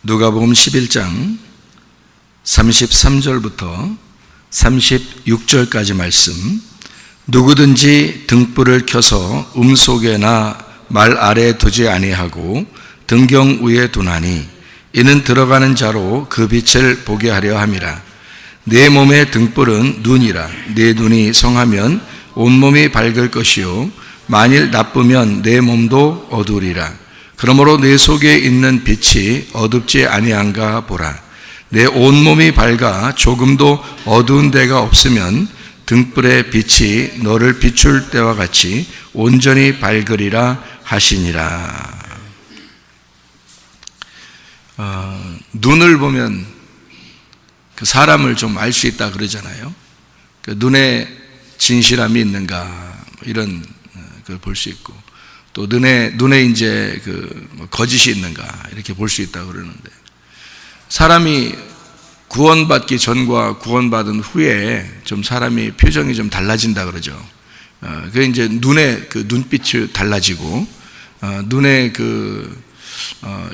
누가복음 11장 33절부터 36절까지 말씀. 누구든지 등불을 켜서 음속에나 말 아래에 두지 아니하고 등경 위에 두나니 이는 들어가는 자로 그 빛을 보게 하려 함이라. 내 몸의 등불은 눈이라. 내 눈이 성하면 온몸이 밝을 것이요 만일 나쁘면 내 몸도 어두우리라. 그러므로 내 속에 있는 빛이 어둡지 아니한가 보라. 내 온몸이 밝아 조금도 어두운 데가 없으면 등불의 빛이 너를 비출 때와 같이 온전히 밝으리라 하시니라. 눈을 보면 그 사람을 좀 알 수 있다 그러잖아요. 그 눈에 진실함이 있는가 이런 걸 볼 수 있고, 또 눈에 이제 거짓이 있는가 이렇게 볼 수 있다고 그러는데, 사람이 구원받기 전과 구원받은 후에 좀 사람이 표정이 좀 달라진다 그러죠. 그 이제 눈에 그 눈빛이 달라지고, 눈에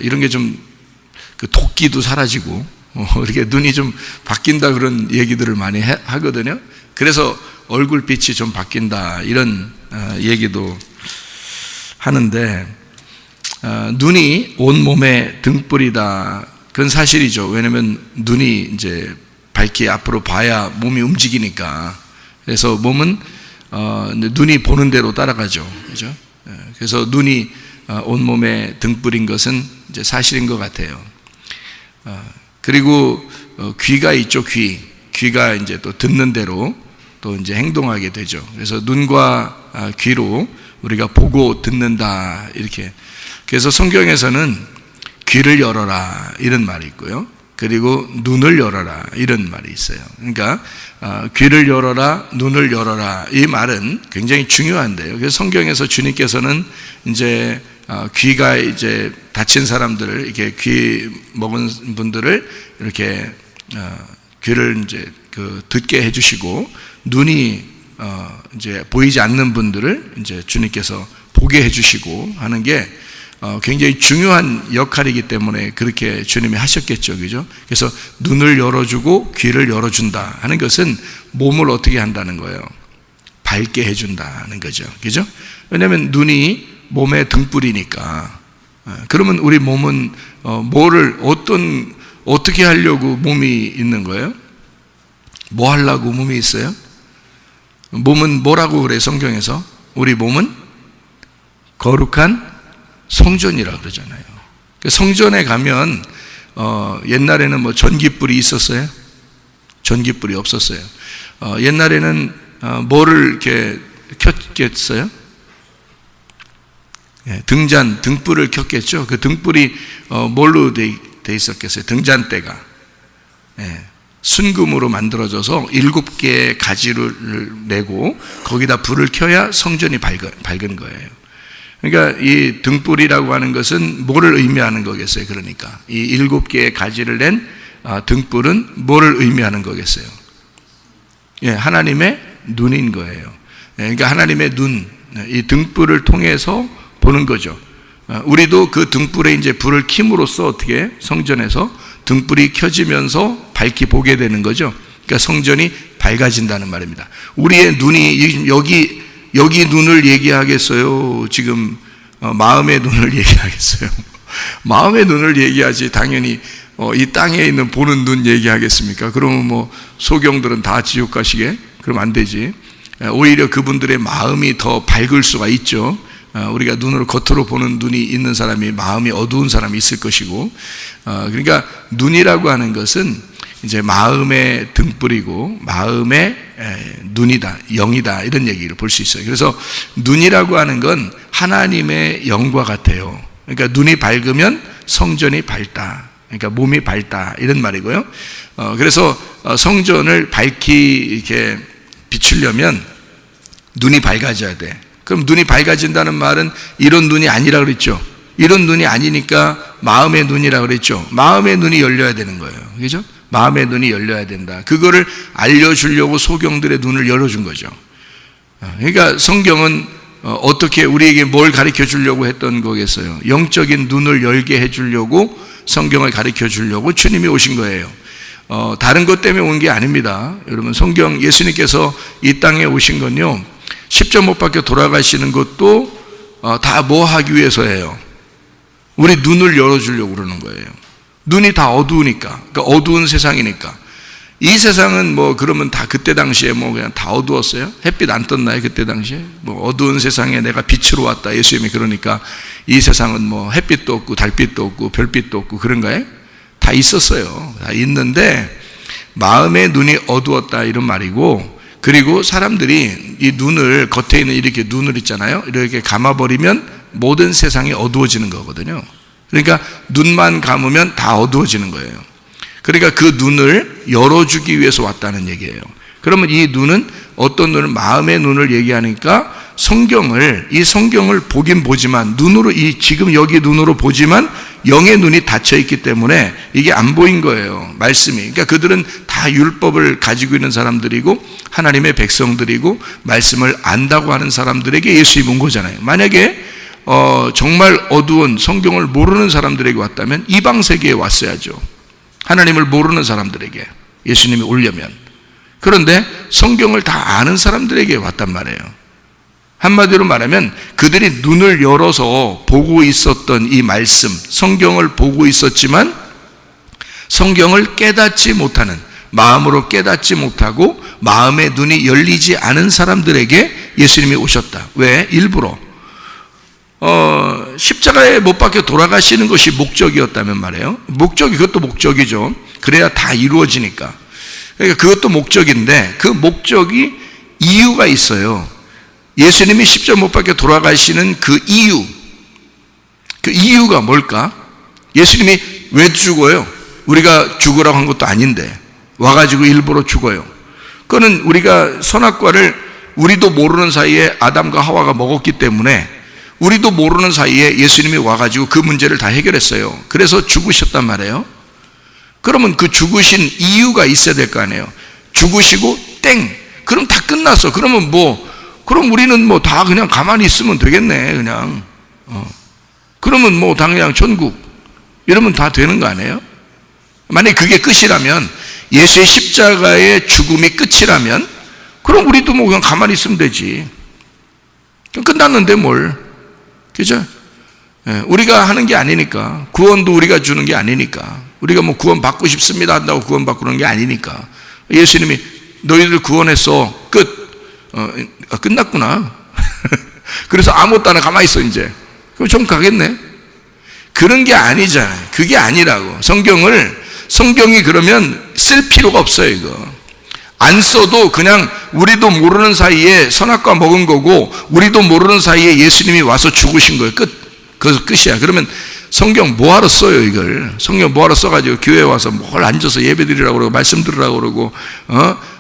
이런 게 좀 그 도끼도 사라지고, 이렇게 눈이 좀 바뀐다 그런 얘기들을 많이 하거든요. 그래서 얼굴빛이 좀 바뀐다 이런 얘기도 하는데, 눈이 온몸의 등불이다. 그건 사실이죠. 왜냐하면 눈이 이제 밝게 앞으로 봐야 몸이 움직이니까. 그래서 몸은 눈이 보는 대로 따라가죠. 그죠? 그래서 눈이 온몸의 등불인 것은 이제 사실인 것 같아요. 그리고 귀가 있죠. 귀가 이제 또 듣는 대로 또 이제 행동하게 되죠. 그래서 눈과 귀로 우리가 보고 듣는다 이렇게. 그래서 성경에서는 귀를 열어라 이런 말이 있고요. 그리고 눈을 열어라 이런 말이 있어요. 그러니까 귀를 열어라, 눈을 열어라 이 말은 굉장히 중요한데요. 그래서 성경에서 주님께서는 이제 귀가 이제 다친 사람들을, 이렇게 귀 먹은 분들을 이렇게 귀를 이제 듣게 해주시고, 눈이 이제 보이지 않는 분들을 이제 주님께서 보게 해주시고 하는 게 굉장히 중요한 역할이기 때문에 그렇게 주님이 하셨겠죠. 그죠? 그래서 눈을 열어주고 귀를 열어준다 하는 것은 몸을 어떻게 한다는 거예요? 밝게 해준다는 거죠. 그죠? 왜냐하면 눈이 몸의 등불이니까. 그러면 우리 몸은 어떻게 하려고 몸이 있는 거예요? 뭐 하려고 몸이 있어요? 몸은 뭐라고 그래요? 성경에서 우리 몸은 거룩한 성전이라고 그러잖아요. 성전에 가면 옛날에는 뭐 전깃불이 있었어요? 전깃불이 없었어요. 옛날에는 뭐를 이렇게 켰겠어요? 등불을 켰겠죠. 그 등불이 뭘로 돼 있었겠어요? 등잔대가 순금으로 만들어져서 7개의 가지를 내고 거기다 불을 켜야 성전이 밝은 거예요. 그러니까 이 등불이라고 하는 것은 뭐를 의미하는 거겠어요? 그러니까 이 7개의 가지를 낸 등불은 뭐를 의미하는 거겠어요? 하나님의 눈인 거예요. 그러니까 하나님의 눈, 이 등불을 통해서 보는 거죠. 우리도 그 등불에 이제 불을 킴으로써 어떻게 성전에서 등불이 켜지면서 밝게 보게 되는 거죠. 그러니까 성전이 밝아진다는 말입니다. 우리의 눈이 여기 눈을 얘기하겠어요? 지금 마음의 눈을 얘기하겠어요? 마음의 눈을 얘기하지 당연히 이 땅에 있는 보는 눈 얘기하겠습니까? 그러면 뭐 소경들은 다 지옥 가시게? 그러면 안 되지. 오히려 그분들의 마음이 더 밝을 수가 있죠. 우리가 눈으로 겉으로 보는 눈이 있는 사람이 마음이 어두운 사람이 있을 것이고, 그러니까 눈이라고 하는 것은 이제 마음의 등불이고 마음의 눈이다, 영이다 이런 얘기를 볼 수 있어요. 그래서 눈이라고 하는 건 하나님의 영과 같아요. 그러니까 눈이 밝으면 성전이 밝다, 그러니까 몸이 밝다 이런 말이고요. 그래서 성전을 밝히 이렇게 비추려면 눈이 밝아져야 돼. 그럼 눈이 밝아진다는 말은 이런 눈이 아니라 그랬죠. 이런 눈이 아니니까 마음의 눈이라고 그랬죠. 마음의 눈이 열려야 되는 거예요. 그죠? 마음의 눈이 열려야 된다. 그거를 알려주려고 소경들의 눈을 열어준 거죠. 그러니까 성경은 어떻게 우리에게 뭘 가르쳐 주려고 했던 거겠어요? 영적인 눈을 열게 해주려고 성경을 가르쳐 주려고 주님이 오신 거예요. 다른 것 때문에 온 게 아닙니다. 여러분, 성경, 예수님께서 이 땅에 오신 건요, 십자 못 박혀 돌아가시는 것도 다 뭐 하기 위해서예요? 우리 눈을 열어주려고 그러는 거예요. 눈이 다 어두우니까, 그러니까 어두운 세상이니까. 이 세상은 뭐 그러면 다 그때 당시에 뭐 그냥 다 어두웠어요? 햇빛 안 떴나요? 그때 당시에? 뭐 어두운 세상에 내가 빛으로 왔다, 예수님이 그러니까 이 세상은 뭐 햇빛도 없고 달빛도 없고 별빛도 없고 그런가요? 다 있었어요. 다 있는데 마음의 눈이 어두웠다 이런 말이고, 그리고 사람들이 이 눈을, 겉에 있는 이렇게 눈을 있잖아요, 이렇게 감아버리면 모든 세상이 어두워지는 거거든요. 그러니까 눈만 감으면 다 어두워지는 거예요. 그러니까 그 눈을 열어주기 위해서 왔다는 얘기예요. 그러면 이 눈은 어떤 눈은 마음의 눈을 얘기하니까 이 성경을 보긴 보지만 눈으로, 지금 여기 눈으로 보지만 영의 눈이 닫혀 있기 때문에 이게 안 보인 거예요, 말씀이. 그러니까 그들은 다 율법을 가지고 있는 사람들이고 하나님의 백성들이고 말씀을 안다고 하는 사람들에게 예수님이 온 거잖아요. 만약에 정말 어두운 성경을 모르는 사람들에게 왔다면 이방 세계에 왔어야죠. 하나님을 모르는 사람들에게 예수님이 오려면. 그런데 성경을 다 아는 사람들에게 왔단 말이에요. 한마디로 말하면 그들이 눈을 열어서 보고 있었던 이 말씀, 성경을 보고 있었지만 성경을 깨닫지 못하는, 마음으로 깨닫지 못하고 마음의 눈이 열리지 않은 사람들에게 예수님이 오셨다. 왜? 일부러 십자가에 못 박혀 돌아가시는 것이 목적이었다면 말이에요. 그것도 목적이죠. 그래야 다 이루어지니까. 그러니까 그것도 목적인데 그 목적이 이유가 있어요. 예수님이 십자가 못 박혀 돌아가시는 그 이유가 뭘까? 예수님이 왜 죽어요? 우리가 죽으라고 한 것도 아닌데 와가지고 일부러 죽어요. 그거는 우리가 선악과를 우리도 모르는 사이에 아담과 하와가 먹었기 때문에 우리도 모르는 사이에 예수님이 와가지고 그 문제를 다 해결했어요. 그래서 죽으셨단 말이에요. 그러면 그 죽으신 이유가 있어야 될 거 아니에요. 죽으시고 땡, 그럼 다 끝났어. 그러면 그럼 우리는 뭐 다 그냥 가만히 있으면 되겠네, 그냥. 그러면 뭐 다 그냥 천국 이러면 다 되는 거 아니에요? 만약에 그게 끝이라면, 예수의 십자가의 죽음이 끝이라면, 그럼 우리도 뭐 그냥 가만히 있으면 되지. 끝났는데 뭘. 그죠? 우리가 하는 게 아니니까. 구원도 우리가 주는 게 아니니까. 우리가 뭐 구원 받고 싶습니다 한다고 구원 받고 그러는 게 아니니까. 예수님이 너희들 구원했어. 끝. 끝났구나. 그래서 아무것도 안 하고 가만히 있어 이제. 그럼 좀 가겠네. 그런 게 아니잖아요. 그게 아니라고. 성경이 그러면 쓸 필요가 없어요, 이거. 안 써도 그냥 우리도 모르는 사이에 선악과 먹은 거고 우리도 모르는 사이에 예수님이 와서 죽으신 거예요. 그래서 끝이야. 그러면 성경 뭐하러 써요, 이걸? 성경 뭐하러 써가지고 교회에 와서 뭘 앉아서 예배 드리라고 그러고 말씀 들으라고 그러고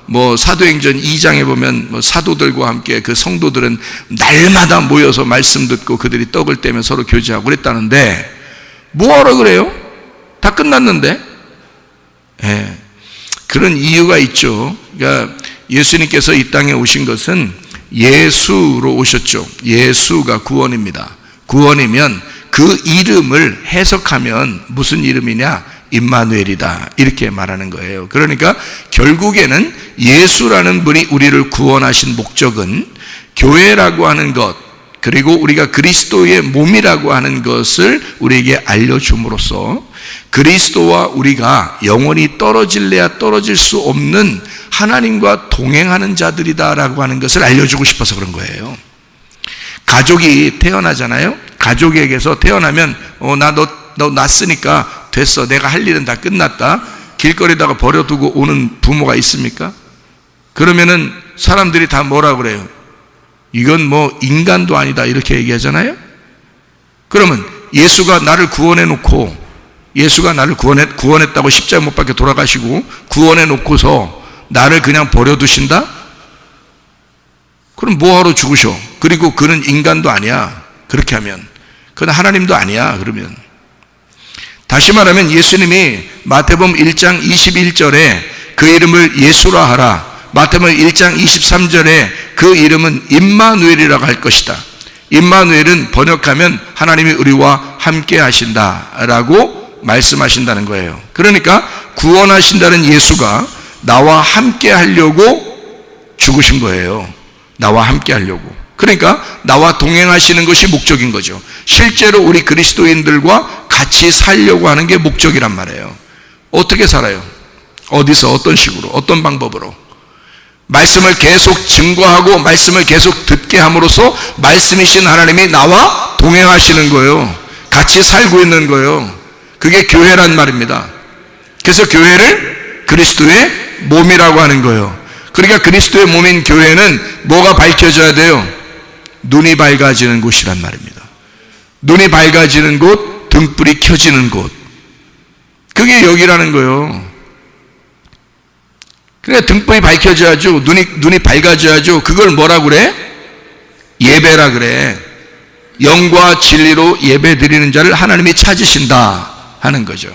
뭐 사도행전 2장에 보면 뭐 사도들과 함께 그 성도들은 날마다 모여서 말씀 듣고 그들이 떡을 떼며 서로 교제하고 그랬다는데 뭐하러 그래요? 다 끝났는데. 예. 그런 이유가 있죠. 그러니까 예수님께서 이 땅에 오신 것은 예수로 오셨죠. 예수가 구원입니다. 구원이면 그 이름을 해석하면 무슨 이름이냐? 임마누엘이다, 이렇게 말하는 거예요. 그러니까 결국에는 예수라는 분이 우리를 구원하신 목적은 교회라고 하는 것, 그리고 우리가 그리스도의 몸이라고 하는 것을 우리에게 알려줌으로써 그리스도와 우리가 영원히 떨어질래야 떨어질 수 없는 하나님과 동행하는 자들이다라고 하는 것을 알려주고 싶어서 그런 거예요. 가족이 태어나잖아요. 가족에게서 태어나면 너 낳았으니까 됐어, 내가 할 일은 다 끝났다, 길거리다가 버려두고 오는 부모가 있습니까? 그러면은 사람들이 다 뭐라 그래요? 이건 뭐 인간도 아니다, 이렇게 얘기하잖아요. 그러면 예수가 나를 구원해놓고, 예수가 나를 구원했다고 십자가 못 박혀 돌아가시고 구원해놓고서 나를 그냥 버려두신다? 그럼 뭐하러 죽으셔? 그리고 그는 인간도 아니야, 그렇게 하면. 그는 하나님도 아니야, 그러면. 다시 말하면 예수님이 마태복음 1장 21절에 그 이름을 예수라 하라, 마태복음 1장 23절에 그 이름은 임마누엘이라고 할 것이다. 임마누엘은 번역하면 하나님이 우리와 함께 하신다 라고 말씀하신다는 거예요. 그러니까 구원하신다는 예수가 나와 함께 하려고 죽으신 거예요. 나와 함께 하려고. 그러니까 나와 동행하시는 것이 목적인 거죠. 실제로 우리 그리스도인들과 같이 살려고 하는 게 목적이란 말이에요. 어떻게 살아요? 어디서, 어떤 식으로, 어떤 방법으로? 말씀을 계속 증거하고 말씀을 계속 듣게 함으로써 말씀이신 하나님이 나와 동행하시는 거예요. 같이 살고 있는 거예요. 그게 교회란 말입니다. 그래서 교회를 그리스도의 몸이라고 하는 거예요. 그러니까 그리스도의 몸인 교회는 뭐가 밝혀져야 돼요? 눈이 밝아지는 곳이란 말입니다. 눈이 밝아지는 곳, 등불이 켜지는 곳. 그게 여기라는 거예요. 그러니까 등불이 밝혀져야죠. 눈이 밝아져야죠. 그걸 뭐라 그래? 예배라 그래. 영과 진리로 예배 드리는 자를 하나님이 찾으신다 하는 거죠.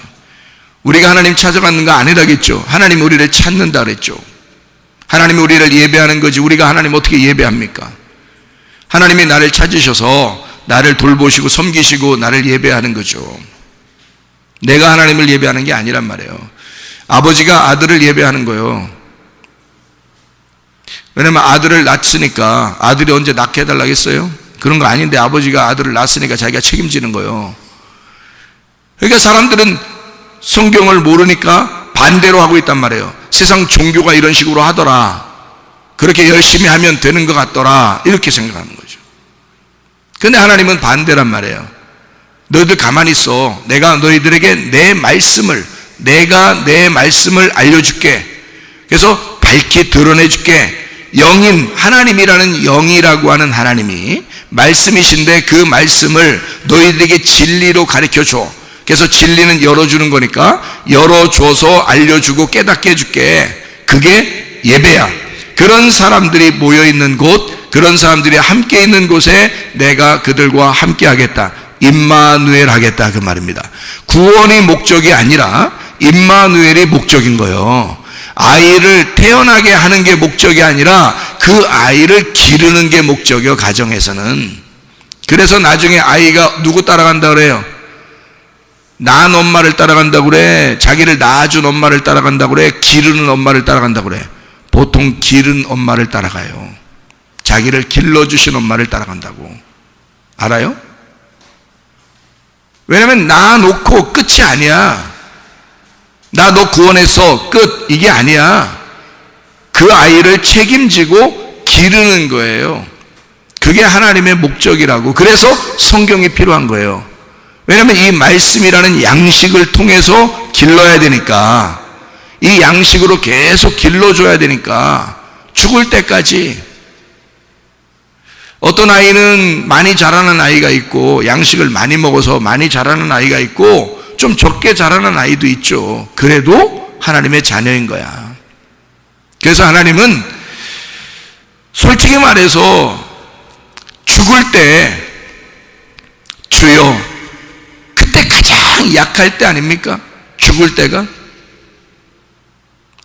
우리가 하나님 찾아가는 거 아니라겠죠. 하나님 우리를 찾는다 그랬죠. 하나님이 우리를 예배하는 거지 우리가 하나님 어떻게 예배합니까? 하나님이 나를 찾으셔서 나를 돌보시고 섬기시고 나를 예배하는 거죠. 내가 하나님을 예배하는 게 아니란 말이에요. 아버지가 아들을 예배하는 거예요. 왜냐면 아들을 낳았으니까 아들이 언제 낳게 해달라고 했어요? 그런 거 아닌데 아버지가 아들을 낳았으니까 자기가 책임지는 거예요. 그러니까 사람들은 성경을 모르니까 반대로 하고 있단 말이에요. 세상 종교가 이런 식으로 하더라. 그렇게 열심히 하면 되는 것 같더라. 이렇게 생각하는 거죠. 근데 하나님은 반대란 말이에요. 너희들 가만히 있어. 내가 너희들에게 내 말씀을 알려줄게. 그래서 밝히 드러내줄게. 영인 하나님이라는 영이라고 하는 하나님이 말씀이신데 그 말씀을 너희들에게 진리로 가르쳐줘. 그래서 진리는 열어주는 거니까 열어줘서 알려주고 깨닫게 해줄게. 그게 예배야. 그런 사람들이 모여있는 곳, 그런 사람들이 함께 있는 곳에 내가 그들과 함께 하겠다. 임마누엘 하겠다 그 말입니다. 구원이 목적이 아니라 임마누엘이 목적인 거예요. 아이를 태어나게 하는 게 목적이 아니라 그 아이를 기르는 게 목적이요, 가정에서는. 그래서 나중에 아이가 누구 따라간다 그래요? 낳은 엄마를 따라간다 그래? 자기를 낳아준 엄마를 따라간다 그래? 기르는 엄마를 따라간다 그래? 보통 기른 엄마를 따라가요. 자기를 길러주신 엄마를 따라간다고. 알아요? 왜냐면 낳아놓고 끝이 아니야. 나 너 구원해서 끝, 이게 아니야. 그 아이를 책임지고 기르는 거예요. 그게 하나님의 목적이라고. 그래서 성경이 필요한 거예요. 왜냐면 이 말씀이라는 양식을 통해서 길러야 되니까, 이 양식으로 계속 길러줘야 되니까, 죽을 때까지. 어떤 아이는 많이 자라는 아이가 있고, 양식을 많이 먹어서 많이 자라는 아이가 있고, 좀 적게 자라는 아이도 있죠. 그래도 하나님의 자녀인 거야. 그래서 하나님은 솔직히 말해서 죽을 때, 주여, 그때 가장 약할 때 아닙니까? 죽을 때가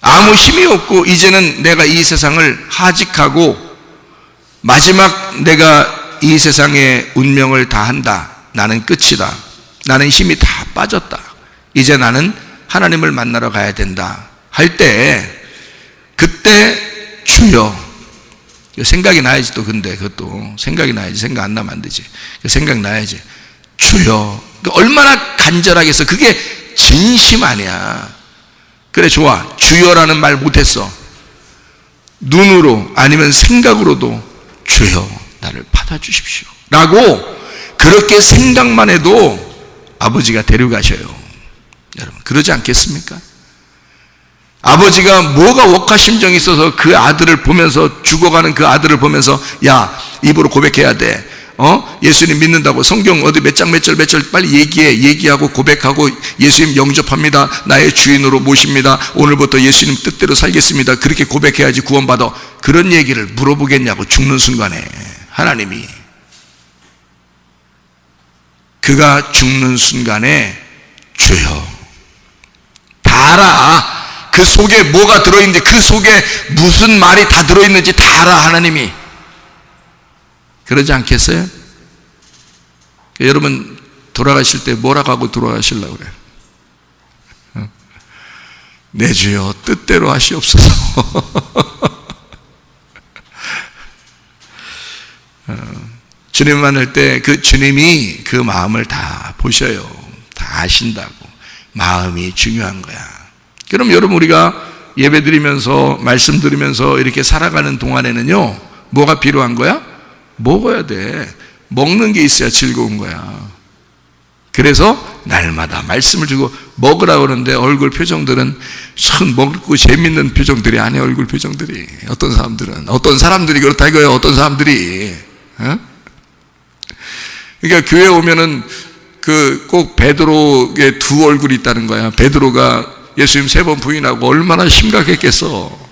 아무 힘이 없고 이제는 내가 이 세상을 하직하고 마지막 내가 이 세상의 운명을 다 한다. 나는 끝이다. 나는 힘이 다 빠졌다. 이제 나는 하나님을 만나러 가야 된다 할 때, 그때 주여, 생각이 나야지. 또 근데 그것도 생각이 나야지. 생각 안 나면 안 되지. 생각 나야지. 주여. 얼마나 간절하겠어. 그게 진심 아니야. 그래, 좋아. 주여라는 말 못했어. 눈으로 아니면 생각으로도 주여 나를 받아주십시오 라고 그렇게 생각만 해도 아버지가 데려가셔요. 여러분, 그러지 않겠습니까? 아버지가 뭐가 억하심정이 있어서 그 아들을 보면서, 죽어가는 그 아들을 보면서, 야, 입으로 고백해야 돼. 예수님 믿는다고 성경 어디 몇 장 몇 절 빨리 얘기하고 고백하고, 예수님 영접합니다. 나의 주인으로 모십니다. 오늘부터 예수님 뜻대로 살겠습니다. 그렇게 고백해야지 구원받아. 그런 얘기를 물어보겠냐고. 죽는 순간에 하나님이, 그가 죽는 순간에 주여, 다 알아. 그 속에 뭐가 들어있는지, 그 속에 무슨 말이 다 들어있는지 다 알아, 하나님이. 그러지 않겠어요? 여러분 돌아가실 때 뭐라고 하고 돌아가시려고 그래요? 내 주여 뜻대로 하시옵소서. 주님 만날 때 그 주님이 그 마음을 다 보셔요. 다 아신다고. 마음이 중요한 거야. 그럼 여러분, 우리가 예배 드리면서 말씀 들으면서 이렇게 살아가는 동안에는요, 뭐가 필요한 거야? 먹어야 돼. 먹는 게 있어야 즐거운 거야. 그래서 날마다 말씀을 주고 먹으라고 그러는데 얼굴 표정들은 참 먹고 재밌는 표정들이 아니에요. 얼굴 표정들이. 어떤 사람들이 그렇다 이거예요. 어떤 사람들이. 어? 그러니까 교회 오면은 꼭 베드로의 두 얼굴이 있다는 거야. 베드로가 예수님 3번 부인하고 얼마나 심각했겠어.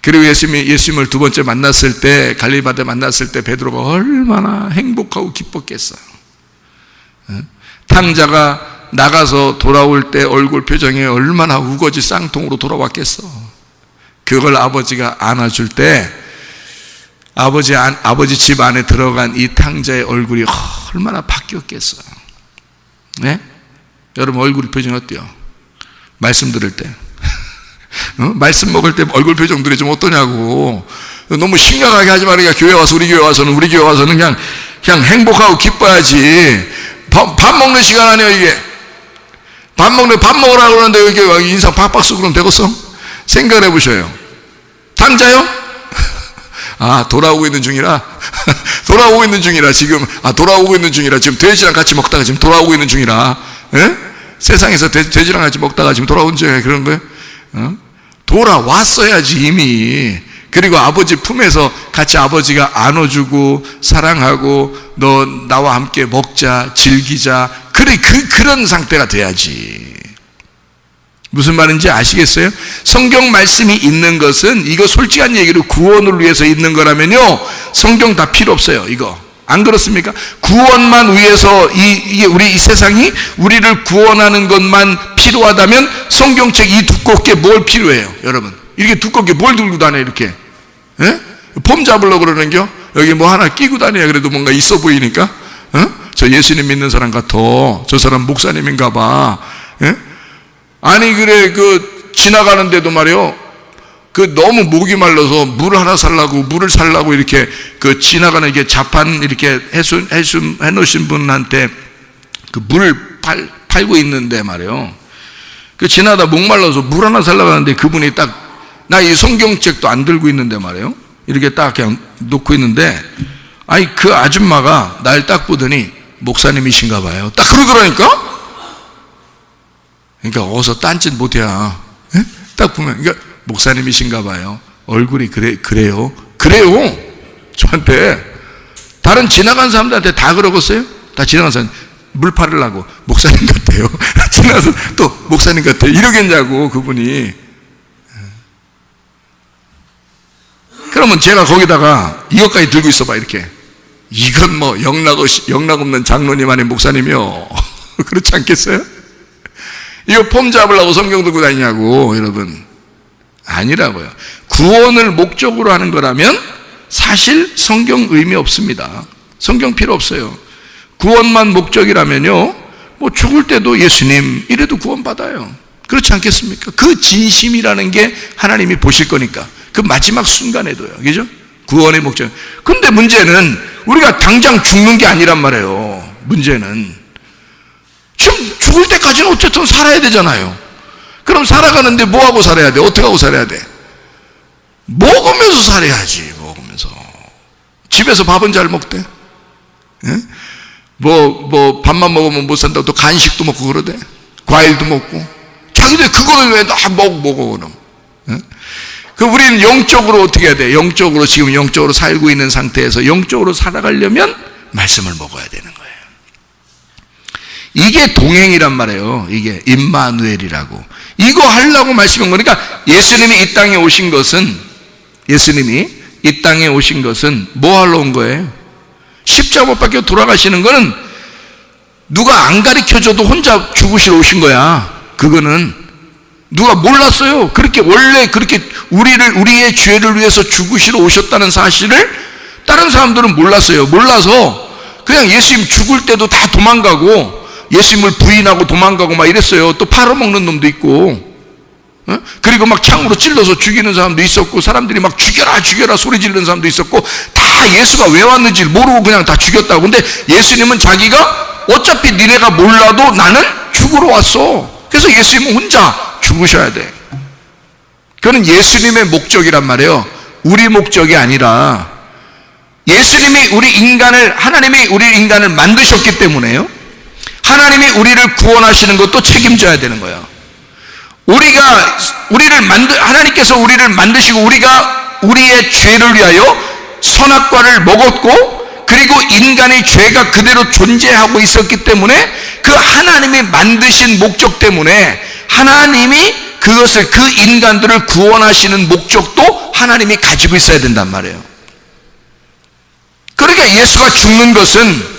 그리고 예수님을 두 번째 만났을 때, 갈릴리 바다에 만났을 때 베드로가 얼마나 행복하고 기뻤겠어. 탕자가 나가서 돌아올 때 얼굴 표정이 얼마나 우거지 쌍통으로 돌아왔겠어. 그걸 아버지가 안아줄 때 아버지 집 안에 들어간 이 탕자의 얼굴이 얼마나 바뀌었겠어. 네? 여러분, 얼굴 표정 어때요? 말씀 들을 때 말씀 먹을 때 얼굴 표정들이 좀 어떠냐고. 너무 심각하게 하지 말아요. 우리 교회 와서는 그냥 행복하고 기뻐야지. 밥 먹는 시간 아니에요, 이게. 밥 먹으라고 그러는데 이렇게 인상 팍팍 쓰고 그러면 되겠어? 생각을 해보셔요. 탕자요? 돌아오고 있는 중이라 지금 돼지랑 같이 먹다가 지금 돌아오고 있는 중이라. 예? 세상에서 돼지랑 같이 먹다가 지금 돌아온 중에 그런 거예요? 돌아왔어야지 이미. 그리고 아버지 품에서 같이 아버지가 안아주고 사랑하고 너 나와 함께 먹자, 즐기자. 그런 상태가 돼야지. 무슨 말인지 아시겠어요? 성경 말씀이 있는 것은, 이거 솔직한 얘기로 구원을 위해서 있는 거라면요, 성경 다 필요 없어요. 이거 안 그렇습니까? 구원만 위해서 우리 이 세상이 우리를 구원하는 것만 필요하다면 성경책 이 두껍게 뭘 필요해요? 여러분, 이렇게 두껍게 뭘 들고 다녀 이렇게? 예? 폼 잡으려고 그러는겨? 여기 뭐 하나 끼고 다녀야 그래도 뭔가 있어 보이니까. 저 예수님 믿는 사람 같아. 저 사람 목사님인가 봐. 예? 아니 그래, 지나가는데도 말이요, 너무 목이 말라서 물을 살라고 이렇게 지나가는 게 자판 이렇게 해놓으신 분한테 물을 팔고 있는데 말이요, 지나다 목 말라서 물 하나 살라고 하는데 그분이 딱, 나 이 성경책도 안 들고 있는데 말이요, 이렇게 딱 그냥 놓고 있는데, 아니 그 아줌마가 날 딱 보더니 목사님이신가 봐요. 딱 그러더라니까. 그러니까 어서 딴짓 못해야. 예? 딱 보면, 그러니까 목사님이신가 봐요. 얼굴이 그래요. 저한테, 다른 지나간 사람들한테 다 그러겠어요? 다 지나간 사람, 물 팔으려고 목사님 같아요. 지나가서 또 목사님 같아요. 이러겠냐고, 그분이. 그러면 제가 거기다가 이것까지 들고 있어봐, 이렇게. 이건 뭐 영락 없는 장로님 아닌 목사님이요. 그렇지 않겠어요? 이거 폼 잡으려고 성경 들고 다니냐고, 여러분. 아니라고요. 구원을 목적으로 하는 거라면 사실 성경 의미 없습니다. 성경 필요 없어요. 구원만 목적이라면요, 뭐 죽을 때도 예수님 이래도 구원받아요. 그렇지 않겠습니까? 그 진심이라는 게 하나님이 보실 거니까. 그 마지막 순간에도요. 그죠? 구원의 목적. 근데 문제는 우리가 당장 죽는 게 아니란 말이에요. 문제는 죽을 때까지는 어쨌든 살아야 되잖아요. 그럼 살아가는데 뭐하고 살아야 돼? 어떻게 하고 살아야 돼? 먹으면서 살아야지. 먹으면서. 집에서 밥은 잘 먹대. 예? 밥만 먹으면 못 산다고 또 간식도 먹고 그러대. 과일도 먹고. 자기들 그거를 왜 다 먹어 그럼. 예? 우리는 영적으로 어떻게 해야 돼? 지금 영적으로 살고 있는 상태에서 영적으로 살아가려면 말씀을 먹어야 되는 거예요. 이게 동행이란 말이에요. 이게 임마누엘이라고. 이거 하려고 말씀한 거니까, 예수님이 이 땅에 오신 것은 뭐 하러 온 거예요? 십자가 못 박혀 돌아가시는 거는 누가 안 가르쳐줘도 혼자 죽으시러 오신 거야. 그거는 누가 몰랐어요. 원래 그렇게 우리의 죄를 위해서 죽으시러 오셨다는 사실을 다른 사람들은 몰랐어요. 몰라서 그냥 예수님 죽을 때도 다 도망가고 예수님을 부인하고 도망가고 막 이랬어요. 또 팔아먹는 놈도 있고. 그리고 막 창으로 찔러서 죽이는 사람도 있었고, 사람들이 막 죽여라 죽여라 소리 지르는 사람도 있었고, 다 예수가 왜 왔는지 모르고 그냥 다 죽였다고. 근데 예수님은 자기가 어차피 니네가 몰라도 나는 죽으러 왔어. 그래서 예수님은 혼자 죽으셔야 돼. 그건 예수님의 목적이란 말이에요. 우리 목적이 아니라, 예수님이 하나님이 우리 인간을 만드셨기 때문에요, 하나님이 우리를 구원하시는 것도 책임져야 되는 거예요. 하나님께서 우리를 만드시고 우리가 우리의 죄를 위하여 선악과를 먹었고, 그리고 인간의 죄가 그대로 존재하고 있었기 때문에 그 하나님이 만드신 목적 때문에 하나님이 그 인간들을 구원하시는 목적도 하나님이 가지고 있어야 된단 말이에요. 그러니까 예수가 죽는 것은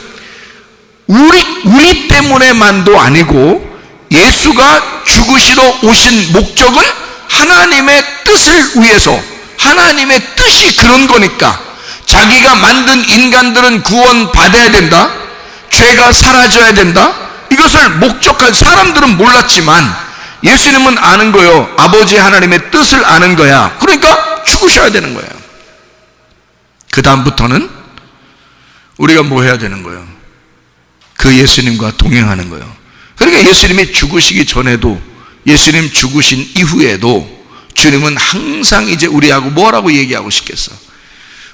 우리 때문에만도 아니고, 예수가 죽으시러 오신 목적은 하나님의 뜻을 위해서, 하나님의 뜻이 그런 거니까, 자기가 만든 인간들은 구원받아야 된다, 죄가 사라져야 된다, 이것을 목적한 사람들은 몰랐지만 예수님은 아는 거예요. 아버지 하나님의 뜻을 아는 거야. 그러니까 죽으셔야 되는 거예요. 그 다음부터는 우리가 뭐 해야 되는 거예요? 그 예수님과 동행하는 거예요. 그러니까 예수님이 죽으시기 전에도, 예수님 죽으신 이후에도 주님은 항상 이제 우리하고 뭐라고 얘기하고 싶겠어?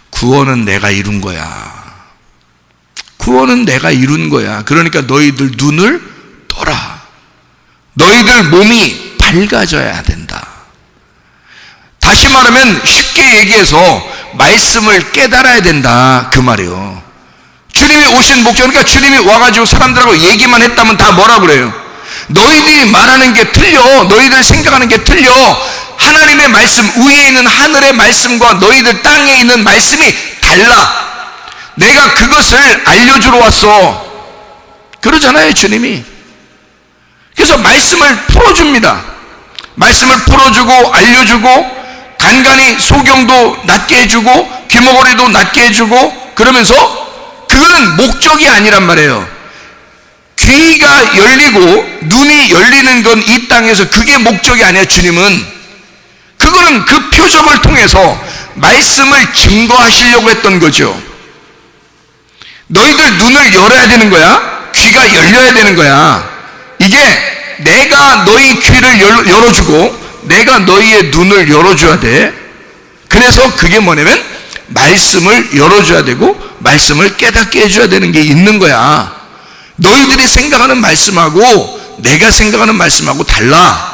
구원은 내가 이룬 거야. 구원은 내가 이룬 거야. 그러니까 너희들 눈을 떠라. 너희들 몸이 밝아져야 된다. 다시 말하면, 쉽게 얘기해서 말씀을 깨달아야 된다, 그 말이에요. 주님이 오신 목적, 그러니까 주님이 와가지고 사람들하고 얘기만 했다면 다 뭐라 그래요? 너희들이 말하는 게 틀려, 너희들 생각하는 게 틀려, 하나님의 말씀, 위에 있는 하늘의 말씀과 너희들 땅에 있는 말씀이 달라, 내가 그것을 알려주러 왔어, 그러잖아요, 주님이. 그래서 말씀을 풀어줍니다. 말씀을 풀어주고 알려주고, 간간히 소경도 낫게 해주고 귀머거리도 낫게 해주고, 그러면서 그거는 목적이 아니란 말이에요. 귀가 열리고 눈이 열리는 건 이 땅에서 그게 목적이 아니야. 주님은 그거는 그 표적을 통해서 말씀을 증거하시려고 했던 거죠. 너희들 눈을 열어야 되는 거야. 귀가 열려야 되는 거야. 이게 내가 너희 귀를 열어주고 내가 너희의 눈을 열어줘야 돼. 그래서 그게 뭐냐면 말씀을 열어줘야 되고 말씀을 깨닫게 해줘야 되는 게 있는 거야. 너희들이 생각하는 말씀하고 내가 생각하는 말씀하고 달라.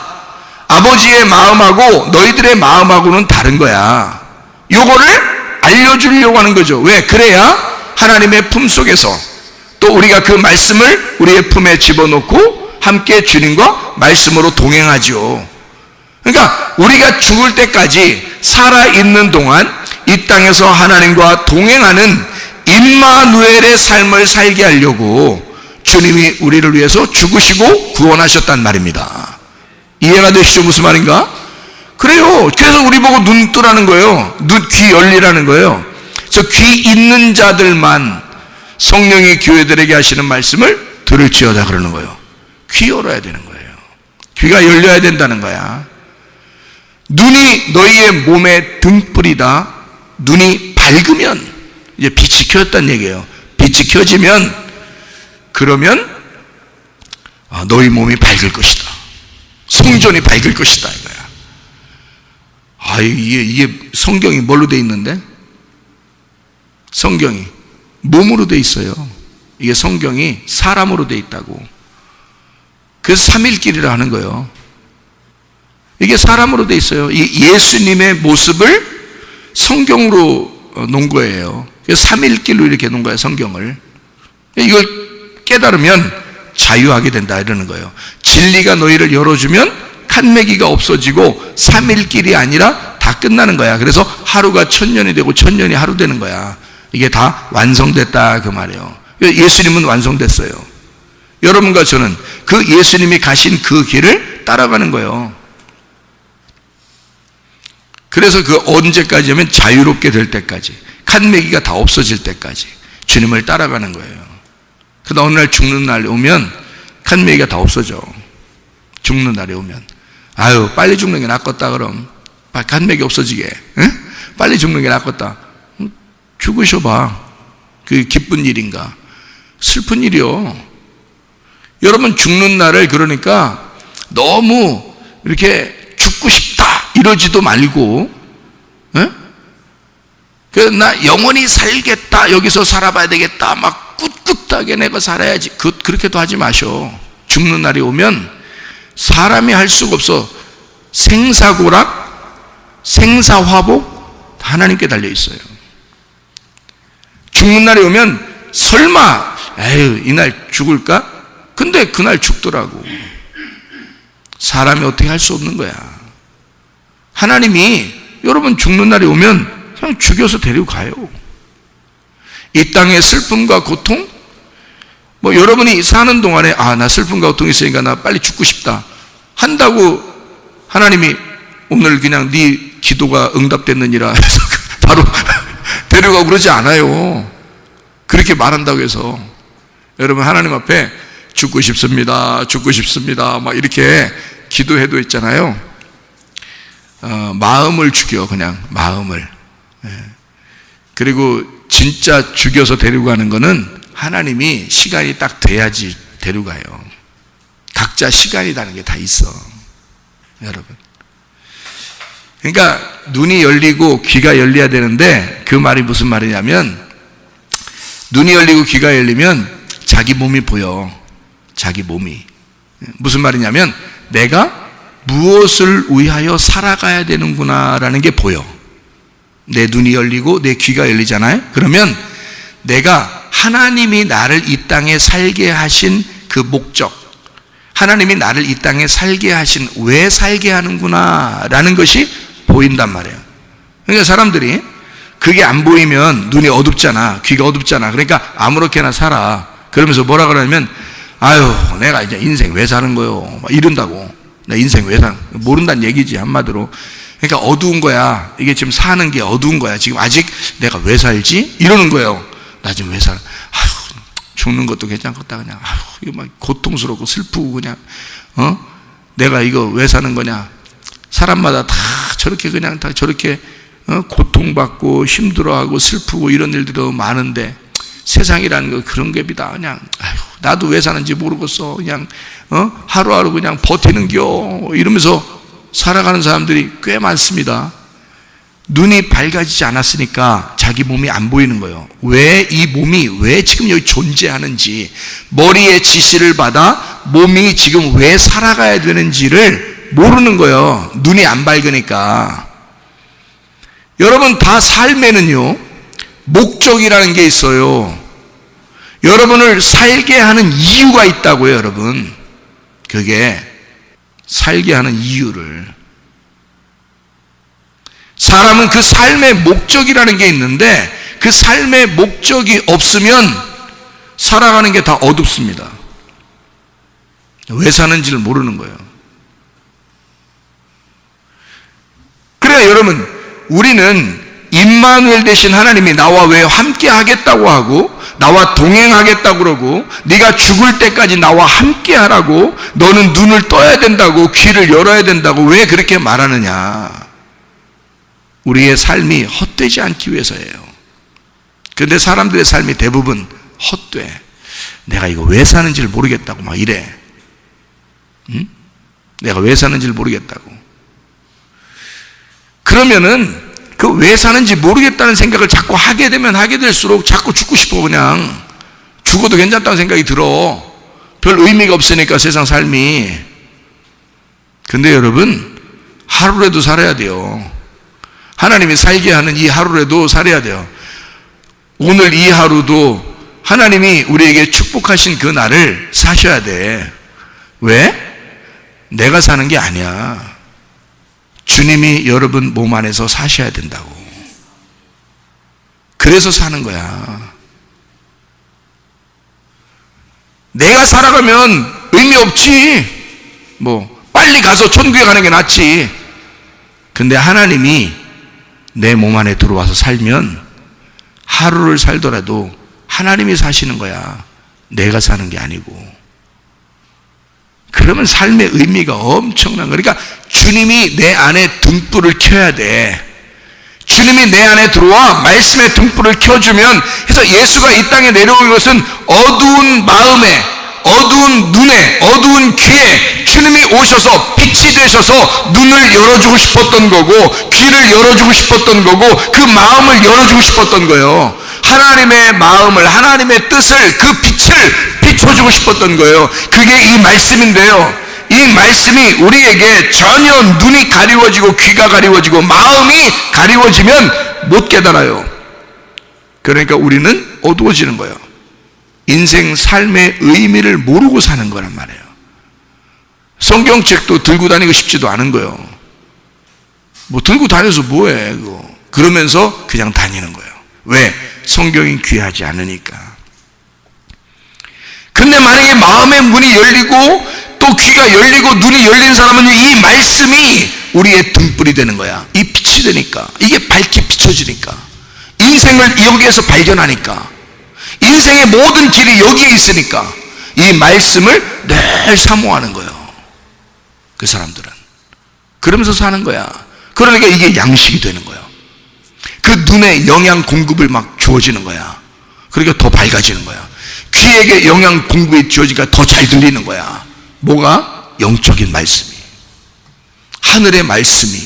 아버지의 마음하고 너희들의 마음하고는 다른 거야. 요거를 알려주려고 하는 거죠. 왜? 그래야 하나님의 품속에서 또 우리가 그 말씀을 우리의 품에 집어넣고 함께 주님과 말씀으로 동행하죠. 그러니까 우리가 죽을 때까지 살아있는 동안 이 땅에서 하나님과 동행하는 임마누엘의 삶을 살게 하려고 주님이 우리를 위해서 죽으시고 구원하셨단 말입니다. 이해가 되시죠? 무슨 말인가? 그래요. 그래서 우리 보고 눈 뜨라는 거예요. 귀 열리라는 거예요. 그래서 귀 있는 자들만 성령이 교회들에게 하시는 말씀을 들을지어다 그러는 거예요. 귀 열어야 되는 거예요. 귀가 열려야 된다는 거야. 눈이 너희의 몸의 등불이다. 눈이 밝으면 이제 빛이 켜졌다는 얘기예요. 빛이 켜지면 그러면 너희 몸이 밝을 것이다. 성전이 밝을 것이다 이거야. 이게 성경이 뭘로 돼 있는데? 성경이 몸으로 돼 있어요. 이게 성경이 사람으로 돼 있다고. 그래서 삼일길이라 하는 거예요. 이게 사람으로 돼 있어요. 예수님의 모습을 성경으로 놓은 거예요. 그래서 삼일길로 이렇게 놓은 거예요, 성경을. 이걸 깨달으면 자유하게 된다 이러는 거예요. 진리가 너희를 열어주면 칸매기가 없어지고 삼일길이 아니라 다 끝나는 거야. 그래서 하루가 1000년이 되고 1000년이 하루 되는 거야. 이게 다 완성됐다 그 말이에요. 예수님은 완성됐어요. 여러분과 저는 그 예수님이 가신 그 길을 따라가는 거예요. 그래서 그 언제까지 하면 자유롭게 될 때까지, 칸매기가 다 없어질 때까지 주님을 따라가는 거예요. 그러다 어느 날 죽는 날이 오면 칸매기가 다 없어져. 죽는 날이 오면 아유, 빨리 죽는 게 낫겠다, 그럼. 간맥이 없어지게. 에? 빨리 죽는 게 낫겠다. 죽으셔봐. 그게 기쁜 일인가? 슬픈 일이요. 여러분, 죽는 날을 그러니까 너무 이렇게 죽고 싶다 이러지도 말고, 에? 나 영원히 살겠다, 여기서 살아봐야 되겠다, 막 꿋꿋하게 내가 살아야지, 그렇게도 하지 마셔. 죽는 날이 오면 사람이 할 수가 없어. 생사고락, 생사화복 다 하나님께 달려 있어요. 죽는 날이 오면 설마 에휴, 이날 죽을까? 근데 그날 죽더라고. 사람이 어떻게 할 수 없는 거야. 하나님이 여러분 죽는 날이 오면 그냥 죽여서 데리고 가요. 이 땅의 슬픔과 고통, 뭐 여러분이 사는 동안에 나 슬픔과 고통이 있으니까 나 빨리 죽고 싶다 한다고 하나님이 오늘 그냥 네 기도가 응답됐느니라 해서 바로 데려가고 그러지 않아요. 그렇게 말한다고 해서. 여러분, 하나님 앞에 죽고 싶습니다, 죽고 싶습니다 막 이렇게 기도해도 있잖아요. 마음을 죽여, 그냥 마음을. 그리고 진짜 죽여서 데리고 가는 거는 하나님이 시간이 딱 돼야지 데려가요. 각자 시간이라는 게 다 있어, 여러분. 그러니까 눈이 열리고 귀가 열려야 되는데, 그 말이 무슨 말이냐면, 눈이 열리고 귀가 열리면 자기 몸이 보여. 자기 몸이. 무슨 말이냐면, 내가 무엇을 위하여 살아가야 되는구나라는 게 보여. 내 눈이 열리고 내 귀가 열리잖아요. 그러면 내가 하나님이 나를 이 땅에 살게 하신 그 목적, 하나님이 나를 이 땅에 살게 하신 왜 살게 하는구나 라는 것이 보인단 말이에요. 그러니까 사람들이 그게 안 보이면 눈이 어둡잖아, 귀가 어둡잖아. 그러니까 아무렇게나 살아. 그러면서 뭐라 그러냐면, 아유, 내가 이제 인생 왜 사는 거요 막 이런다고. 나 인생 왜 사는, 모른다는 얘기지, 한마디로. 그러니까 어두운 거야. 이게 지금 사는 게 어두운 거야. 지금 아직 내가 왜 살지? 이러는 거예요. 나 지금 왜 살아? 아휴, 죽는 것도 괜찮겠다, 그냥. 아휴, 이거 막 고통스럽고 슬프고, 그냥. 내가 이거 왜 사는 거냐? 사람마다 다 저렇게 그냥 다 저렇게 고통받고 힘들어하고 슬프고 이런 일들이 너무 많은데, 세상이라는 거 그런 게 비다. 그냥, 아휴, 나도 왜 사는지 모르겠어. 그냥, 하루하루 그냥 버티는겨. 이러면서 살아가는 사람들이 꽤 많습니다. 눈이 밝아지지 않았으니까 자기 몸이 안 보이는 거예요. 왜 이 몸이 왜 지금 여기 존재하는지, 머리의 지시를 받아 몸이 지금 왜 살아가야 되는지를 모르는 거예요. 눈이 안 밝으니까. 여러분, 다 삶에는요 목적이라는 게 있어요. 여러분을 살게 하는 이유가 있다고요, 여러분. 그게 살게 하는 이유를. 사람은 그 삶의 목적이라는 게 있는데, 그 삶의 목적이 없으면 살아가는 게 다 어둡습니다. 왜 사는지를 모르는 거예요. 그래야 여러분, 우리는 임마누엘 되신 하나님이 나와 왜 함께 하겠다고 하고, 나와 동행하겠다고 그러고, 네가 죽을 때까지 나와 함께 하라고, 너는 눈을 떠야 된다고, 귀를 열어야 된다고 왜 그렇게 말하느냐? 우리의 삶이 헛되지 않기 위해서예요. 그런데 사람들의 삶이 대부분 헛돼. 내가 이거 왜 사는지를 모르겠다고 막 이래. 응? 내가 왜 사는지를 모르겠다고. 그러면은 그 왜 사는지 모르겠다는 생각을 자꾸 하게 되면 하게 될수록 자꾸 죽고 싶어. 그냥 죽어도 괜찮다는 생각이 들어. 별 의미가 없으니까 세상 삶이. 근데 여러분, 하루라도 살아야 돼요. 하나님이 살게 하는 이 하루라도 살아야 돼요. 오늘 이 하루도 하나님이 우리에게 축복하신 그 날을 사셔야 돼. 왜? 내가 사는 게 아니야. 주님이 여러분 몸 안에서 사셔야 된다고. 그래서 사는 거야. 내가 살아가면 의미 없지. 뭐 빨리 가서 천국에 가는 게 낫지. 근데 하나님이 내 몸 안에 들어와서 살면 하루를 살더라도 하나님이 사시는 거야. 내가 사는 게 아니고. 그러면 삶의 의미가 엄청난 거니까, 주님이 내 안에 등불을 켜야 돼. 주님이 내 안에 들어와 말씀의 등불을 켜주면, 그래서 예수가 이 땅에 내려온 것은 어두운 마음에, 어두운 눈에, 어두운 귀에 주님이 오셔서 빛이 되셔서 눈을 열어주고 싶었던 거고, 귀를 열어주고 싶었던 거고, 그 마음을 열어주고 싶었던 거예요. 하나님의 마음을, 하나님의 뜻을, 그 빛을 비춰주고 싶었던 거예요. 그게 이 말씀인데요, 이 말씀이 우리에게 전혀 눈이 가리워지고 귀가 가리워지고 마음이 가리워지면 못 깨달아요. 그러니까 우리는 어두워지는 거예요. 인생 삶의 의미를 모르고 사는 거란 말이에요. 성경책도 들고 다니고 싶지도 않은 거예요. 뭐 들고 다녀서 뭐해 그거. 그러면서 그냥 다니는 거예요. 왜? 성경이 귀하지 않으니까. 근데 만약에 마음의 문이 열리고 또 귀가 열리고 눈이 열린 사람은 이 말씀이 우리의 등불이 되는 거야. 이 빛이 되니까, 이게 밝게 비춰지니까, 인생을 여기에서 발견하니까, 인생의 모든 길이 여기에 있으니까 이 말씀을 늘 사모하는 거예요. 그 사람들은 그러면서 사는 거야. 그러니까 이게 양식이 되는 거예요. 그 눈에 영양 공급을 막 주어지는 거야. 그러니까 더 밝아지는 거야. 귀에게 영양 공급이 주어지니까 더 잘 들리는 거야. 뭐가? 영적인 말씀이, 하늘의 말씀이.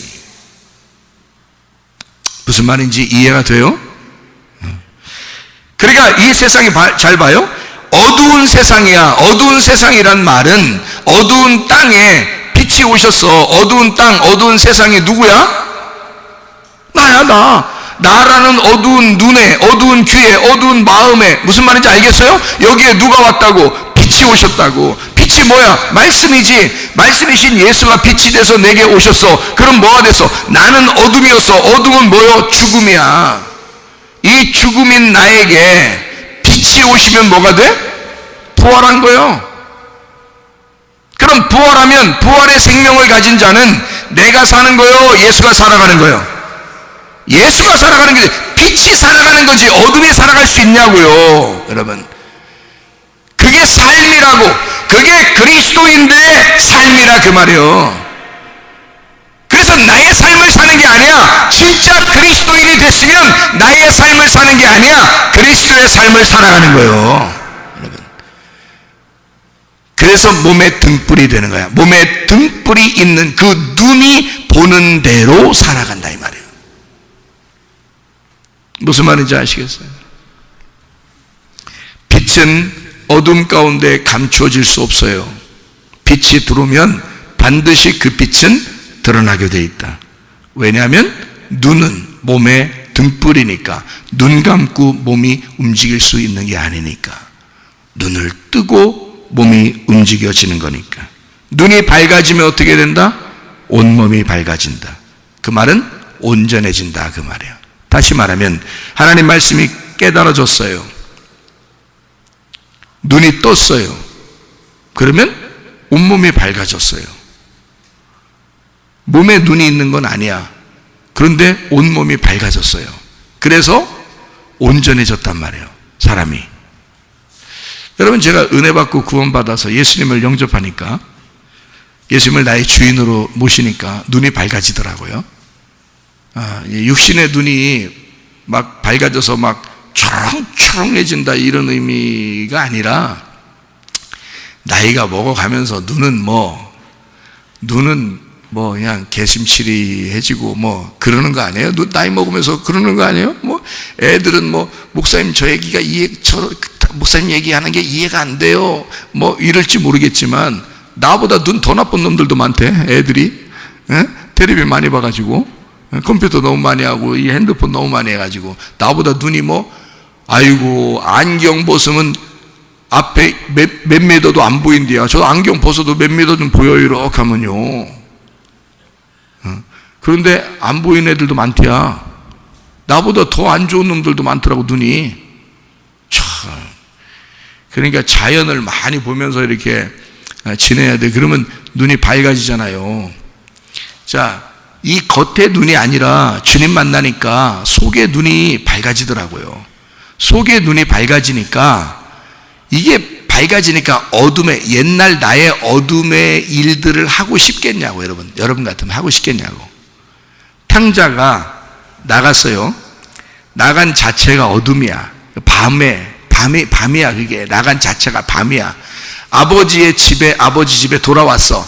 무슨 말인지 이해가 돼요? 그러니까 이 세상이 잘 봐요. 어두운 세상이야. 어두운 세상이란 말은 어두운 땅에 빛이 오셨어. 어두운 땅, 어두운 세상이 누구야? 나야. 나라는 어두운 눈에, 어두운 귀에, 어두운 마음에. 무슨 말인지 알겠어요? 여기에 누가 왔다고? 빛이 오셨다고. 빛이 뭐야? 말씀이지. 말씀이신 예수가 빛이 돼서 내게 오셨어. 그럼 뭐가 됐어? 나는 어둠이었어. 어둠은 뭐요? 죽음이야. 이 죽음인 나에게 빛이 오시면 뭐가 돼? 부활한 거예요. 그럼 부활하면 부활의 생명을 가진 자는 내가 사는 거요? 예수가 살아가는 거예요? 예수가 살아가는 거지. 빛이 살아가는 거지. 어둠이 살아갈 수 있냐고요, 여러분. 그게 삶이라고. 그게 그리스도인들의 삶이라 그 말이에요. 그래서 나의 삶을 사는 게 아니야. 진짜 그리스도인이 됐으면 나의 삶을 사는 게 아니야. 그리스도의 삶을 살아가는 거예요, 여러분. 그래서 몸에 등불이 되는 거야. 몸에 등불이 있는 그 눈이 보는 대로 살아간다 이 말이에요. 무슨 말인지 아시겠어요? 빛은 어둠 가운데 감추어질 수 없어요. 빛이 들어오면 반드시 그 빛은 드러나게 돼 있다. 왜냐하면 눈은 몸의 등불이니까. 눈 감고 몸이 움직일 수 있는 게 아니니까. 눈을 뜨고 몸이 움직여지는 거니까. 눈이 밝아지면 어떻게 된다? 온몸이 밝아진다. 그 말은 온전해진다 그 말이에요. 다시 말하면 하나님 말씀이 깨달아졌어요. 눈이 떴어요. 그러면 온몸이 밝아졌어요. 몸에 눈이 있는 건 아니야. 그런데 온몸이 밝아졌어요. 그래서 온전해졌단 말이에요, 사람이. 여러분, 제가 은혜 받고 구원받아서 예수님을 영접하니까, 예수님을 나의 주인으로 모시니까 눈이 밝아지더라고요. 육신의 눈이 막 밝아져서 막 초롱초롱해진다 이런 의미가 아니라, 나이가 먹어가면서 눈은 뭐 그냥 개심치리해지고 뭐 그러는 거 아니에요? 나이 먹으면서 그러는 거 아니에요? 뭐 애들은 뭐 목사님 저 얘기가 목사님 얘기하는 게 이해가 안 돼요. 뭐 이럴지 모르겠지만 나보다 눈 더 나쁜 놈들도 많대. 애들이 텔레비 많이 봐가지고 컴퓨터 너무 많이 하고 이 핸드폰 너무 많이 해가지고 나보다 눈이 아이고 안경 벗으면 앞에 몇 미터도 안 보인대요. 저 안경 벗어도 몇 미터 좀 보여요 이렇게 하면요. 그런데 안 보이는 애들도 많대야. 나보다 더 안 좋은 놈들도 많더라고 눈이. 참. 그러니까 자연을 많이 보면서 이렇게 지내야 돼. 그러면 눈이 밝아지잖아요. 자, 이 겉의 눈이 아니라 주님 만나니까 속의 눈이 밝아지더라고요. 속의 눈이 밝아지니까 이게 밝아지니까 옛날 나의 어둠의 일들을 하고 싶겠냐고, 여러분 같으면 하고 싶겠냐고. 탕자가 나갔어요. 나간 자체가 어둠이야. 밤이야. 그게 나간 자체가 밤이야. 아버지 집에 돌아왔어.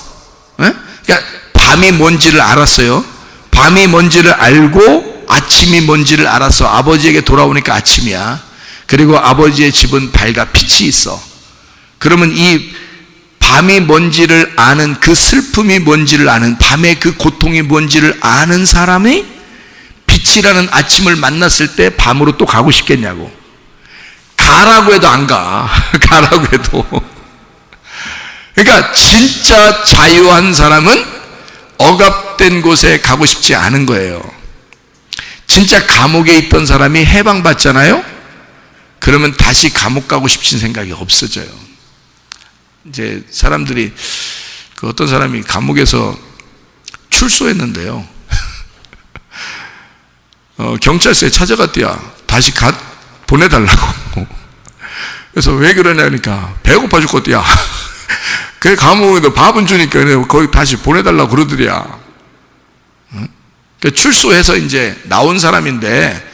그러니까 밤이 뭔지를 알았어요. 밤이 뭔지를 알고 아침이 뭔지를 알았어. 아버지에게 돌아오니까 아침이야. 그리고 아버지의 집은 밝아 빛이 있어. 그러면 이 밤이 뭔지를 아는, 그 슬픔이 뭔지를 아는, 밤의 그 고통이 뭔지를 아는 사람이 빛이라는 아침을 만났을 때 밤으로 또 가고 싶겠냐고. 가라고 해도 안 가. 가라고 해도. 그러니까 진짜 자유한 사람은 억압된 곳에 가고 싶지 않은 거예요. 진짜 감옥에 있던 사람이 해방받잖아요? 그러면 다시 감옥 가고 싶은 생각이 없어져요. 이제 사람들이, 어떤 사람이 감옥에서 출소했는데요. 경찰서에 찾아갔대요. 다시 보내달라고. 그래서 왜 그러냐니까, 배고파 죽겠대요. 그 감옥에도 밥은 주니까 거기 다시 보내달라고 그러더래요. 그러니까 출소해서 이제 나온 사람인데,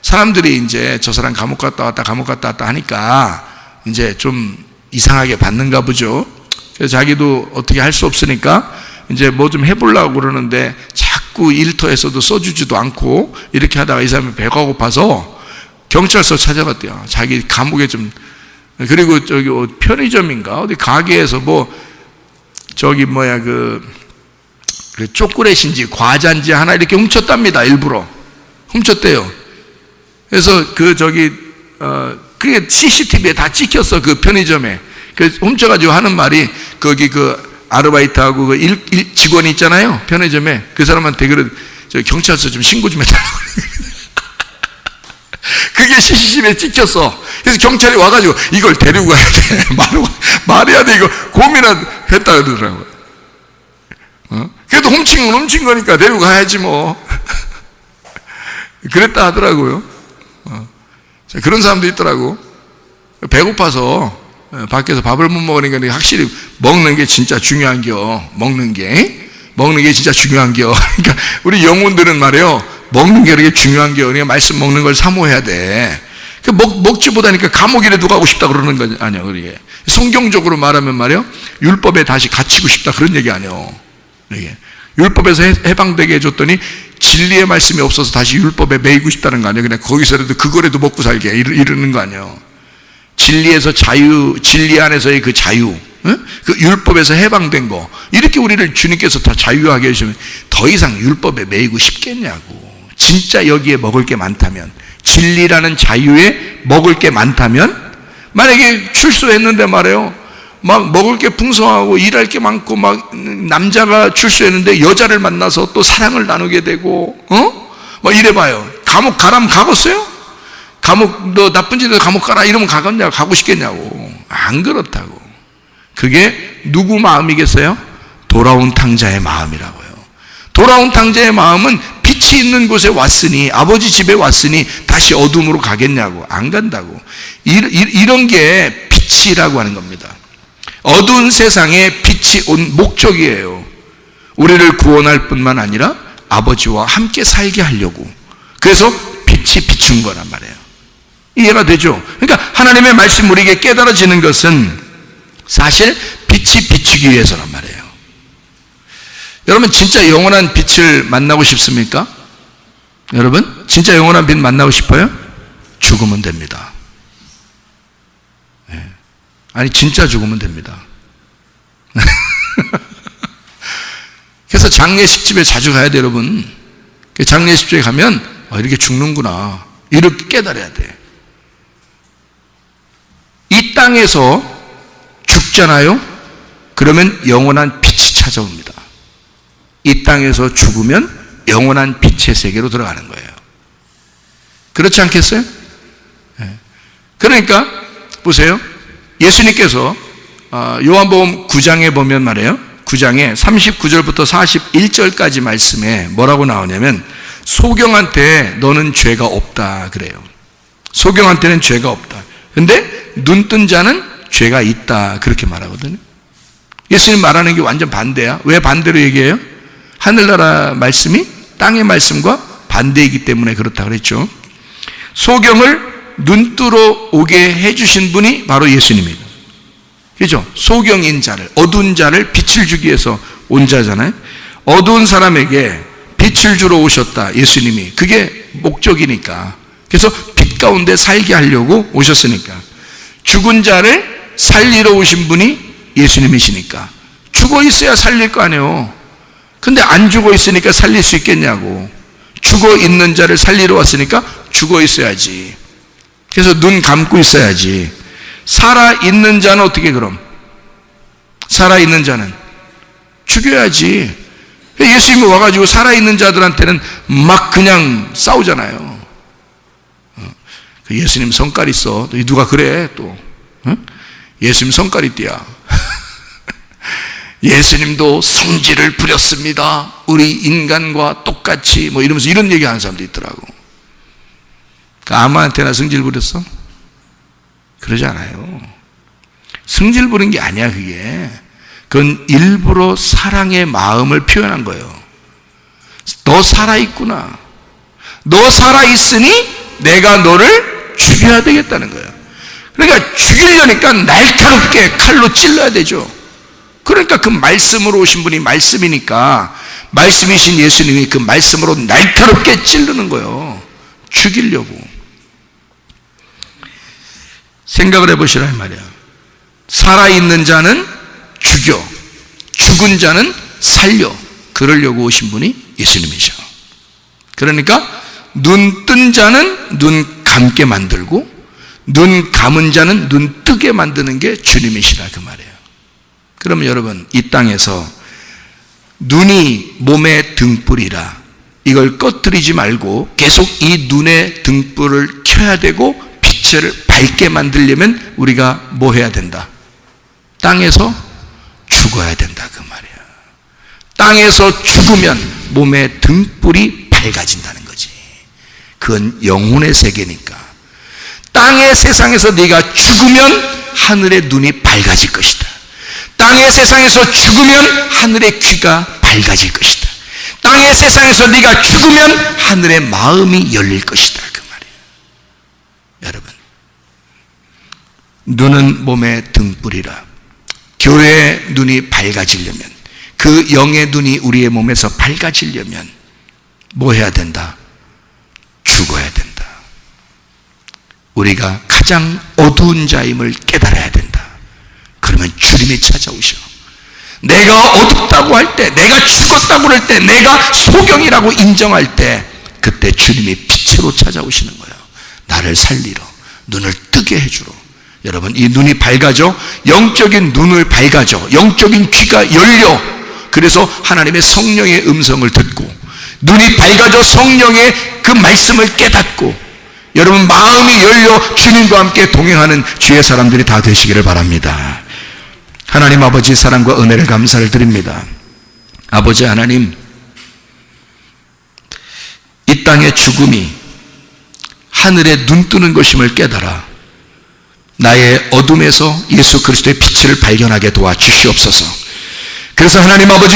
사람들이 이제 저 사람 감옥 갔다 왔다 하니까 이제 좀 이상하게 받는가 보죠. 그래서 자기도 어떻게 할 수 없으니까 이제 뭐 좀 해보려고 그러는데 자꾸 일터에서도 써주지도 않고 이렇게 하다가 이 사람이 배가 고파서 경찰서 찾아갔대요. 자기 감옥에 좀, 그리고 저기 편의점인가 어디 가게에서 그 초콜릿인지 과자인지 하나 이렇게 훔쳤답니다. 일부러 훔쳤대요. 그래서 그게 CCTV에 다 찍혔어. 그 편의점에. 그래서 훔쳐가지고 하는 말이, 거기 아르바이트하고 직원이 있잖아요. 편의점에. 그 사람한테 경찰서 좀 신고 좀 해달라고. 그게 CCTV에 찍혔어. 그래서 경찰이 와가지고 이걸 데리고 가야 돼. 말해야 돼. 이거 고민했다 그러더라고요. 그래도 훔친 건 훔친 거니까 데리고 가야지 뭐. 그랬다 하더라고요. 그런 사람도 있더라고. 배고파서 밖에서 밥을 못 먹으니까 확실히 먹는 게 진짜 중요한겨. 먹는 게 진짜 중요한겨. 그러니까 우리 영혼들은 말이에요, 먹는 게 그렇게 중요한겨. 그러니까 말씀 먹는 걸 사모해야 돼. 먹지 못하니까 감옥이라도 가고 싶다 그러는 거 아니야. 그게 성경적으로 말하면 말이에요, 율법에 다시 갇히고 싶다 그런 얘기 아니에요. 이게 율법에서 해방되게 해줬더니 진리의 말씀이 없어서 다시 율법에 매이고 싶다는 거 아니에요. 그냥 거기서라도 그거라도 먹고 살게 이러는 거 아니에요. 진리에서 자유, 진리 안에서의 그 자유, 그 율법에서 해방된 거, 이렇게 우리를 주님께서 다 자유하게 해주시면 더 이상 율법에 매이고 싶겠냐고. 진짜 여기에 먹을 게 많다면, 진리라는 자유에 먹을 게 많다면, 만약에 출소했는데 말이에요, 막 먹을 게 풍성하고 일할 게 많고, 막 남자가 출소했는데 여자를 만나서 또 사랑을 나누게 되고, 막 이래봐요. 감옥 가라면 가겠어요? 너 나쁜 짓에서 감옥 가라 이러면 가고 싶겠냐고. 안 그렇다고. 그게 누구 마음이겠어요? 돌아온 탕자의 마음이라고요. 돌아온 탕자의 마음은 빛이 있는 곳에 왔으니, 아버지 집에 왔으니 다시 어둠으로 가겠냐고. 안 간다고. 이런 게 빛이라고 하는 겁니다. 어두운 세상에 빛이 온 목적이에요. 우리를 구원할 뿐만 아니라 아버지와 함께 살게 하려고. 그래서 빛이 비춘 거란 말이에요. 이해가 되죠? 그러니까 하나님의 말씀 우리에게 깨달아지는 것은 사실 빛이 비추기 위해서란 말이에요. 여러분 진짜 영원한 빛을 만나고 싶습니까? 여러분 진짜 영원한 빛 만나고 싶어요? 죽으면 됩니다. 아니 진짜 죽으면 됩니다. 그래서 장례식집에 자주 가야 돼 여러분. 장례식집에 가면 이렇게 죽는구나 이렇게 깨달아야 돼. 이 땅에서 죽잖아요. 그러면 영원한 빛이 찾아옵니다. 이 땅에서 죽으면 영원한 빛의 세계로 들어가는 거예요. 그렇지 않겠어요? 그러니까 보세요. 예수님께서 요한복음 9장에 보면 말이에요. 9장에 39절부터 41절까지 말씀에 뭐라고 나오냐면 소경한테 너는 죄가 없다 그래요. 소경한테는 죄가 없다. 근데 눈뜬 자는 죄가 있다 그렇게 말하거든요. 예수님 말하는 게 완전 반대야. 왜 반대로 얘기해요? 하늘나라 말씀이 땅의 말씀과 반대이기 때문에 그렇다 그랬죠. 소경을 눈뜨러 오게 해주신 분이 바로 예수님입니다. 그죠? 소경인 자를, 어두운 자를 빛을 주기 위해서 온 자잖아요. 어두운 사람에게 빛을 주러 오셨다 예수님이. 그게 목적이니까. 그래서 빛 가운데 살게 하려고 오셨으니까. 죽은 자를 살리러 오신 분이 예수님이시니까. 죽어 있어야 살릴 거 아니에요. 근데 안 죽어 있으니까 살릴 수 있겠냐고. 죽어 있는 자를 살리러 왔으니까 죽어 있어야지. 그래서 눈 감고 있어야지. 살아있는 자는 어떻게 그럼? 살아있는 자는 죽여야지. 예수님이 와가지고 살아있는 자들한테는 막 그냥 싸우잖아요. 예수님 성깔 있어. 누가 그래 또. 예수님 성깔이 띠야. 예수님도 성질을 부렸습니다. 우리 인간과 똑같이 뭐 이러면서 이런 얘기하는 사람도 있더라고. 아무한테나 성질 부렸어? 그러지 않아요. 성질 부린 게 아니야 그게. 그건 일부러 사랑의 마음을 표현한 거예요. 너 살아있구나. 너 살아있으니 내가 너를 죽여야 되겠다는 거예요. 그러니까 죽이려니까 날카롭게 칼로 찔러야 되죠. 그러니까 그 말씀으로 오신 분이 말씀이니까 말씀이신 예수님이 그 말씀으로 날카롭게 찌르는 거예요. 죽이려고. 생각을 해보시라 이 말이야. 살아있는 자는 죽여, 죽은 자는 살려. 그러려고 오신 분이 예수님이셔. 그러니까 눈 뜬 자는 눈 감게 만들고 눈 감은 자는 눈 뜨게 만드는 게 주님이시라 그 말이에요. 그러면 여러분 이 땅에서 눈이 몸의 등불이라 이걸 꺼뜨리지 말고 계속 이 눈의 등불을 켜야 되고 빛을 밝게 만들려면 우리가 뭐 해야 된다? 땅에서 죽어야 된다 그 말이에요. 땅에서 죽으면 몸의 등불이 밝아진다는 거지. 그건 영혼의 세계니까. 땅의 세상에서 네가 죽으면 하늘의 눈이 밝아질 것이다. 땅의 세상에서 죽으면 하늘의 귀가 밝아질 것이다. 땅의 세상에서 네가 죽으면 하늘의 마음이 열릴 것이다 그 말이에요. 여러분, 눈은 몸의 등불이라. 교회의 눈이 밝아지려면, 그 영의 눈이 우리의 몸에서 밝아지려면 뭐 해야 된다? 죽어야 된다. 우리가 가장 어두운 자임을 깨달아야 된다. 그러면 주님이 찾아오셔. 내가 어둡다고 할 때, 내가 죽었다고 할 때, 내가 소경이라고 인정할 때, 그때 주님이 빛으로 찾아오시는 거예요. 나를 살리러, 눈을 뜨게 해주러. 여러분, 이 눈이 밝아져. 영적인 눈을 밝아져. 영적인 귀가 열려. 그래서 하나님의 성령의 음성을 듣고, 눈이 밝아져 성령의 그 말씀을 깨닫고, 여러분 마음이 열려 주님과 함께 동행하는 주의 사람들이 다 되시기를 바랍니다. 하나님 아버지 사랑과 은혜를 감사를 드립니다. 아버지 하나님, 이 땅의 죽음이 하늘에 눈 뜨는 것임을 깨달아 나의 어둠에서 예수 그리스도의 빛을 발견하게 도와주시옵소서. 그래서 하나님 아버지,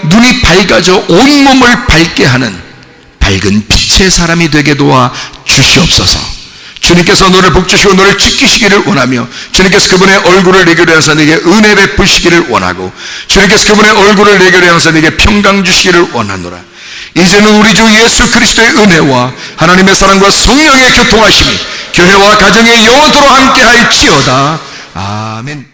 눈이 밝아져 온몸을 밝게 하는 밝은 빛의 사람이 되게 도와주시옵소서. 주님께서 너를 복주시고 너를 지키시기를 원하며, 주님께서 그분의 얼굴을 내게 하여서 내게 은혜 베푸시기를 원하고, 주님께서 그분의 얼굴을 내게 하여서 내게 평강 주시기를 원하노라. 이제는 우리 주 예수 그리스도의 은혜와 하나님의 사랑과 성령의 교통하심이 교회와 가정에 영원토록 함께할지어다. 아멘.